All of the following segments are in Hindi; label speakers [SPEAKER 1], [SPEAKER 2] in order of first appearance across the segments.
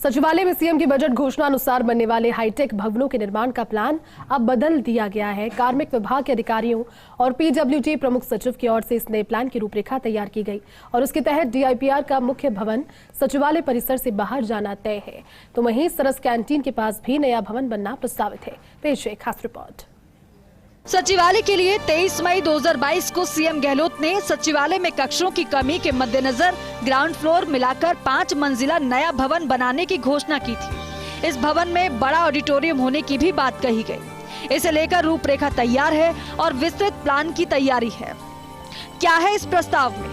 [SPEAKER 1] सचिवालय में सीएम की बजट घोषणा अनुसार बनने वाले हाईटेक भवनों के निर्माण का प्लान अब बदल दिया गया है। कार्मिक विभाग के अधिकारियों और पीडब्ल्यूडी प्रमुख सचिव की ओर से इस नए प्लान की रूपरेखा तैयार की गई और उसके तहत डीआईपीआर का मुख्य भवन सचिवालय परिसर से बाहर जाना तय है। तो वहीं सरस कैंटीन के पास भी नया भवन बनना प्रस्तावित है। पेश है खास रिपोर्ट।
[SPEAKER 2] सचिवालय के लिए 23 मई 2022 को सीएम गहलोत ने सचिवालय में कक्षों की कमी के मद्देनजर ग्राउंड फ्लोर मिलाकर 5 मंजिला नया भवन बनाने की घोषणा की थी। इस भवन में बड़ा ऑडिटोरियम होने की भी बात कही गई। इसे लेकर रूपरेखा तैयार है और विस्तृत प्लान की तैयारी है। क्या है इस प्रस्ताव में?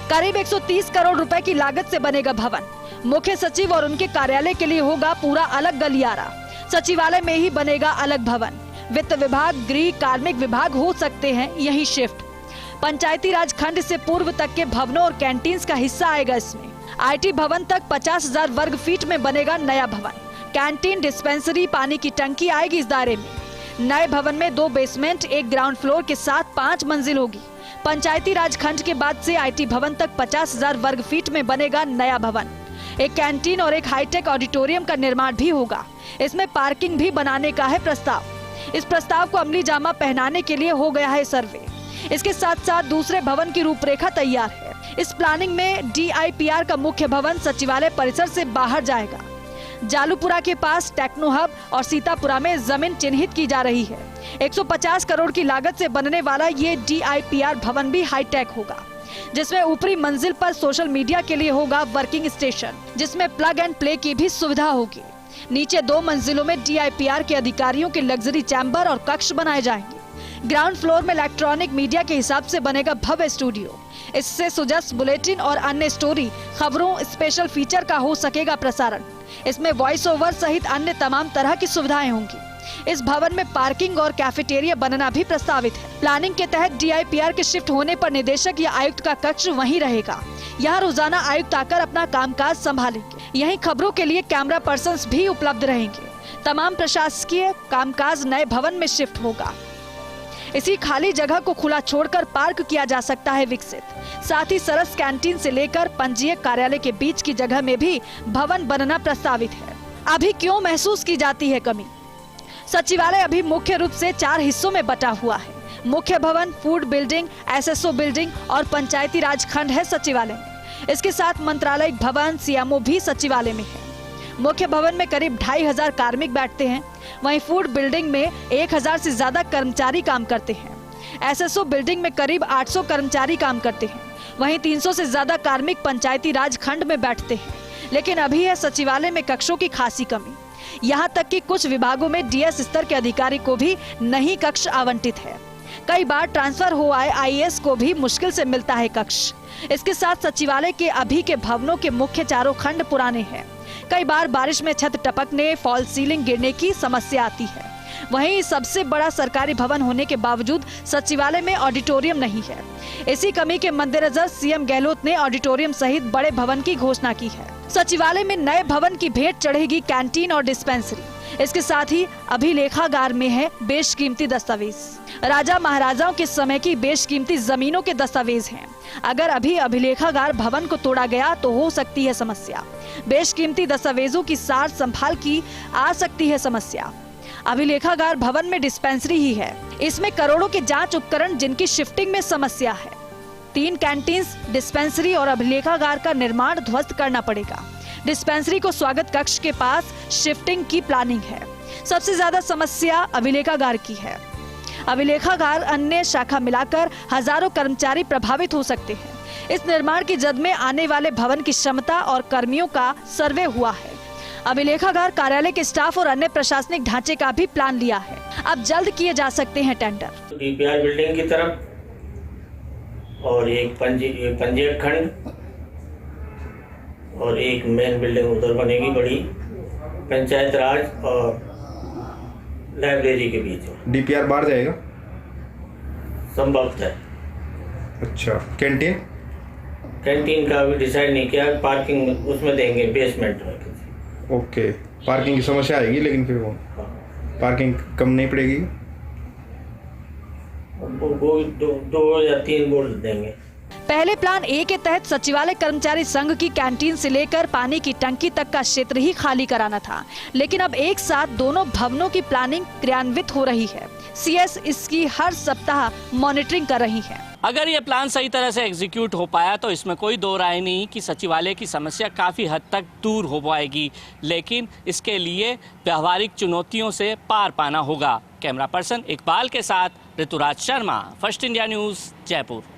[SPEAKER 2] करीब 130 करोड़ रुपए की लागत से बनेगा भवन। मुख्य सचिव और उनके कार्यालय के लिए होगा पूरा अलग गलियारा। सचिवालय में ही बनेगा अलग भवन। वित्त विभाग, गृह, कार्मिक विभाग हो सकते हैं यही शिफ्ट। पंचायती राज खंड से पूर्व तक के भवनों और कैंटीन्स का हिस्सा आएगा इसमें। आईटी भवन तक 50,000 वर्ग फीट में बनेगा नया भवन। कैंटीन, डिस्पेंसरी, पानी की टंकी आएगी इस दायरे में। नए भवन में 2 बेसमेंट, 1 ग्राउंड फ्लोर के साथ 5 मंजिल होगी। पंचायती राज खंड के बाद से आईटी भवन तक 50,000 वर्ग फीट में बनेगा नया भवन। एक कैंटीन और एक हाईटेक ऑडिटोरियम का निर्माण भी होगा। इसमें पार्किंग भी बनाने का है प्रस्ताव। इस प्रस्ताव को अमली जामा पहनाने के लिए हो गया है सर्वे। इसके साथ साथ दूसरे भवन की रूपरेखा तैयार है। इस प्लानिंग में डीआईपीआर का मुख्य भवन सचिवालय परिसर से बाहर जाएगा। जालूपुरा के पास टेक्नो हब और सीतापुरा में जमीन चिन्हित की जा रही है। 150 करोड़ की लागत से बनने वाला ये डीआईपीआर भवन भी हाईटेक होगा, जिसमें ऊपरी मंजिल पर सोशल मीडिया के लिए होगा वर्किंग स्टेशन, जिसमें प्लग एंड प्ले की भी सुविधा होगी। नीचे 2 मंजिलों में डीआईपीआर के अधिकारियों के लग्जरी चैम्बर और कक्ष बनाए जाएंगे। ग्राउंड फ्लोर में इलेक्ट्रॉनिक मीडिया के हिसाब से बनेगा भव्य स्टूडियो। इससे सुजस बुलेटिन और अन्य स्टोरी, खबरों, स्पेशल फीचर का हो सकेगा प्रसारण। इसमें वॉइस ओवर सहित अन्य तमाम तरह की सुविधाएं होंगी। इस भवन में पार्किंग और कैफेटेरिया बनना भी प्रस्तावित है। प्लानिंग के तहत डीआईपीआर के शिफ्ट होने पर निदेशक या आयुक्त का कक्ष वहीं रहेगा। यहाँ रोजाना आयुक्त आकर अपना कामकाज संभालेंगे। यहीं खबरों के लिए कैमरा पर्सन्स भी उपलब्ध रहेंगे। तमाम प्रशासकीय कामकाज नए भवन में शिफ्ट होगा। इसी खाली जगह को खुला छोड़कर पार्क किया जा सकता है विकसित। साथ ही सरस कैंटीन से लेकर पंजीयक कार्यालय के बीच की जगह में भी भवन बनना प्रस्तावित है। अभी क्यों महसूस की जाती है कमी? सचिवालय अभी मुख्य रूप से 4 हिस्सों में बटा हुआ है। मुख्य भवन, फूड बिल्डिंग, एसएसओ बिल्डिंग और पंचायती राज खंड है सचिवालय में। इसके साथ मंत्रालय भवन, सीएमओ भी सचिवालय में है। मुख्य भवन में करीब 2,500 कार्मिक बैठते हैं। वहीं फूड बिल्डिंग में 1,000 से ज्यादा कर्मचारी काम करते हैं। एसएसओ बिल्डिंग में करीब 800 कर्मचारी काम करते हैं। वहीं 300 से ज्यादा कार्मिक पंचायती राज खंड में बैठते हैं। लेकिन अभी है सचिवालय में कक्षों की खासी कमी। यहाँ तक कि कुछ विभागों में डीएस स्तर के अधिकारी को भी नहीं कक्ष आवंटित है। कई बार ट्रांसफर हो आए आईएएस को भी मुश्किल से मिलता है कक्ष। इसके साथ सचिवालय के अभी के भवनों के मुख्य चारों खंड पुराने हैं। कई बार बारिश में छत टपकने, फॉल सीलिंग गिरने की समस्या आती है। वहीं सबसे बड़ा सरकारी भवन होने के बावजूद सचिवालय में ऑडिटोरियम नहीं है। इसी कमी के मद्देनजर सीएम गहलोत ने ऑडिटोरियम सहित बड़े भवन की घोषणा की है। सचिवालय में नए भवन की भेंट चढ़ेगी कैंटीन और डिस्पेंसरी। इसके साथ ही अभिलेखागार में है बेशकीमती दस्तावेज। राजा महाराजाओं के समय की बेशकीमती जमीनों के दस्तावेज हैं। अगर अभी अभिलेखागार भवन को तोड़ा गया तो हो सकती है समस्या। बेशकीमती दस्तावेजों की सार संभाल की आ सकती है समस्या। अभिलेखागार भवन में डिस्पेंसरी ही है। इसमें करोड़ों के जांच उपकरण जिनकी शिफ्टिंग में समस्या है। 3 कैंटीन्स, डिस्पेंसरी और अभिलेखागार का निर्माण ध्वस्त करना पड़ेगा। डिस्पेंसरी को स्वागत कक्ष के पास शिफ्टिंग की प्लानिंग है। सबसे ज्यादा समस्या अभिलेखागार की है। अभिलेखागार अन्य शाखा मिलाकर हजारों कर्मचारी प्रभावित हो सकते हैं। इस निर्माण की जद में आने वाले भवन की क्षमता और कर्मियों का सर्वे हुआ है। अभिलेखागार कार्यालय के स्टाफ और अन्य प्रशासनिक ढांचे का भी प्लान लिया है। अब जल्द किए जा सकते हैं टेंडर।
[SPEAKER 3] डीपीआर बिल्डिंग की तरफ और एक पंजीयक खंड और एक मेन बिल्डिंग उधर बनेगी बड़ी, पंचायत राज और लाइब्रेरी के बीच में।
[SPEAKER 4] डीपीआर बाहर जाएगा
[SPEAKER 3] संभवतः।
[SPEAKER 4] अच्छा,
[SPEAKER 3] कैंटीन का अभी डिसाइड नहीं किया। पार्किंग उसमें देंगे बेसमेंट में।
[SPEAKER 4] ओके, पार्किंग की समस्या आएगी, लेकिन फिर वो पार्किंग कम नहीं पड़ेगी।
[SPEAKER 3] वो 2 या 3 बोर्ड देंगे।
[SPEAKER 2] पहले प्लान ए के तहत सचिवालय कर्मचारी संघ की कैंटीन से लेकर पानी की टंकी तक का क्षेत्र ही खाली कराना था, लेकिन अब एक साथ दोनों भवनों की प्लानिंग क्रियान्वित हो रही है। सीएस इसकी हर सप्ताह मॉनिटरिंग कर रही है।
[SPEAKER 5] अगर ये प्लान सही तरह से एग्जीक्यूट हो पाया तो इसमें कोई दो राय नहीं कि सचिवालय की समस्या काफ़ी हद तक दूर हो पाएगी, लेकिन इसके लिए व्यावहारिक चुनौतियों से पार पाना होगा। कैमरा पर्सन इकबाल के साथ Rituraj Sharma, first India news, Jaipur.